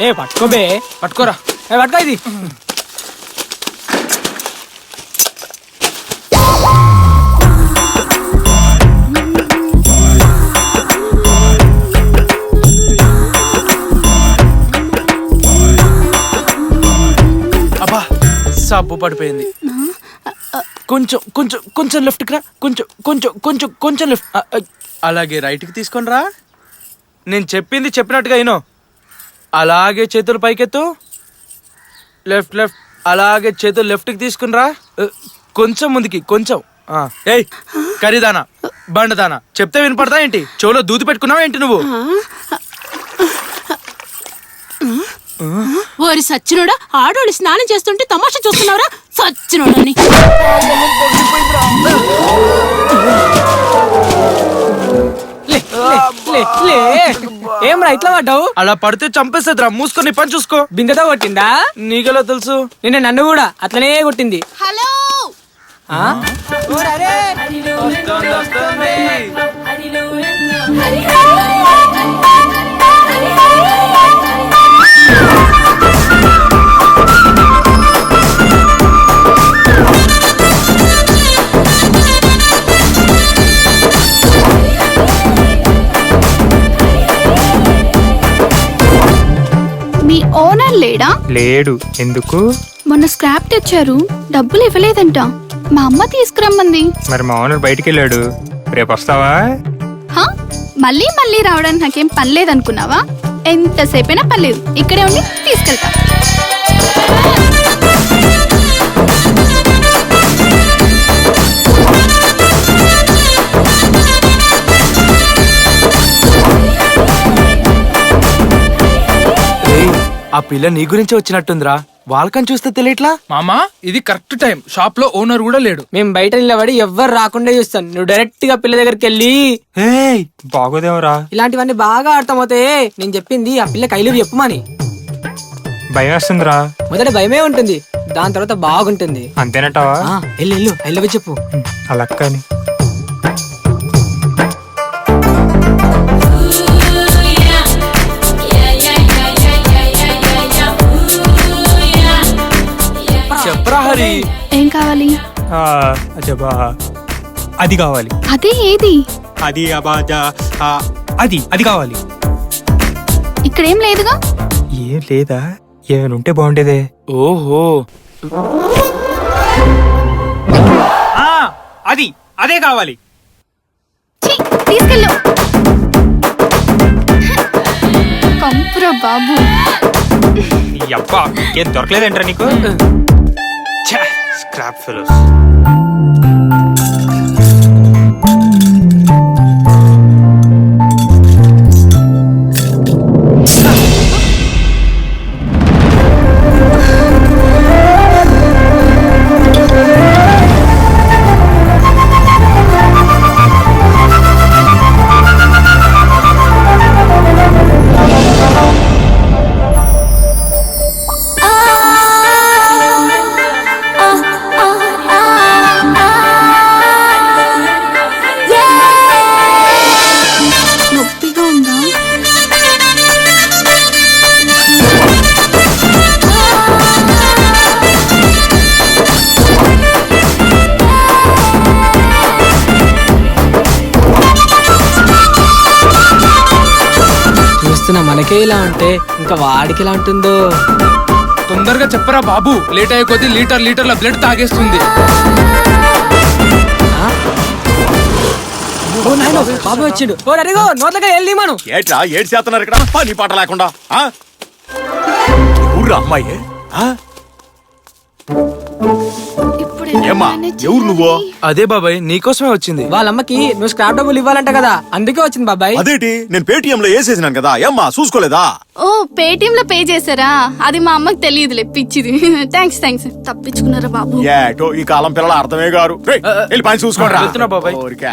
ఏ పట్టుకోబే, పట్టుకోరా. పట్టుకో ఇది. అబ్బా సబ్బు పడిపోయింది. కొంచెం కొంచెం కొంచెం లెఫ్ట్ రా, కొంచెం కొంచెం కొంచెం కొంచెం లెఫ్ట్. అలాగే రైట్కి తీసుకొని రా. నేను చెప్పింది చెప్పినట్టుగా అయినో. అలాగే చేతులు పైకెత్తు. Left left. అలాగే చేతులు లెఫ్ట్కి తీసుకుని రా. కొంచెం ముందుకి కొంచెం. ఏయ్ కరీదానా బండదానా చెప్తే వినపడతా ఏంటి? చెవులో దూది పెట్టుకున్నావా ఏంటి నువ్వు? ఓరి సచ్చినోడా, ఆడోళ్ళు స్నానం చేస్తుంటే తమాషా చూస్తున్నావురా సచ్చినోడని. ఏం రా ఇట్లా పడ్డావు? అలా పడితే చంపేస్తుందిరా. మూసుకొని పని చూసుకో. బిందెతో కొట్టిందా? నీకెలా తెలుసు? నిన్న నన్ను కూడా అట్లనే కొట్టింది. హలో మీ ఓనర్ లేడా? లేడు. ఎందుకు? మొన్న స్క్రాప్ తెచ్చారు, డబ్బులు ఇవ్వలేదంట. మా అమ్మ తీసుకురమ్మంది. మరి మా ఓనర్ బయటికి వెళ్ళాడు. రేపు వస్తావా? హా? మళ్ళీ మళ్ళీ రావడానికి నాకేం పని లేదనుకున్నావా? ఎంతసేపైనా పర్లేదు, ఇక్కడే ఉండి తీసుకెళ్తా. ఆ పిల్ల నీ గురించి వచ్చినట్టుందిరా. వాళ్ళకని చూస్తే తెలియట్లా. మామా ఇది కరెక్ట్ టైం. షాప్ లో ఓనర్ కూడా లేడు. మేము బయట నిలబడి ఎవ్వరు రాకుండా చూస్తాను. నువ్వు డైరెక్ట్ గా పిల్ల దగ్గరికి వెళ్ళి బాగోదేమరా. ఇలాంటివన్నీ బాగా అర్థమవుతాయి. నేను చెప్పింది ఆ పిల్ల కైలు చెప్పమని. భయం వేస్తుందిరా. మొదట భయమే ఉంటుంది, దాని తర్వాత బాగుంటుంది. అంతేనటావా? వెళ్ళు ఐ లవ్ యూ చెప్పు. అలా కానీ చెప్పరా హరి. ఏం కావాలి? అజబా అది కావాలి. అదే ఏది? అది అది అది కావాలి. ఇక్కడేం లేదుగా. ఏం లేదా? ఏమైనా ఉంటే బాగుండేదే. ఓహో అది అదే కావాలి. ఛీ, తీసుకెళ్ళు. కంపురా బాబు. అబ్బా ఏం దొరకలేదంటారా నీకు? Scrap fellows. నొప్పిగా ఉందా? చూస్తున్నా మనకే ఇలా ఉంటే ఇంకా వాడికి ఎలా ఉంటుందో. తొందరగా చెప్పరా బాబు, లేట్ అయ్యే కొద్దీ లీటర్ల బ్లడ్ తాగేస్తుంది. బాబు వచ్చిండు. అడిగో నోట్లగా వెళ్ళి మనం. ఏట్రా ఏడు చేస్తున్నారు ఇక్కడ పని పాట లేకుండా? ఊర్రా అమ్మాయి. ఇప్పుడు ఏమ్మా ఎవరు నువ్వు? అదే బాబాయ్ నీకోసమే వచ్చింది. వాళ్ళమ్మకి నువ్వు స్క్రాప్ డబ్బులు ఇవ్వాలంట కదా, అందుకే వచ్చింది బాబాయ్. అదేంటి నేను పేటిఎం లో వేసేసినాను కదా. ఏమ్మా చూసుకోలేదా? ఓ పేటిఎం లో పే చేశారా? అది మా అమ్మకి తెలియదులే, పిచ్చిది. థ్యాంక్స్ తప్పించుకున్నారా బాబు. ఏటో ఈ కాలం పిల్లలు అర్థమే గారు. వెళ్ళి పని చూసుకోండి. వెళ్తున్నా బాబాయ్. ఊరికే.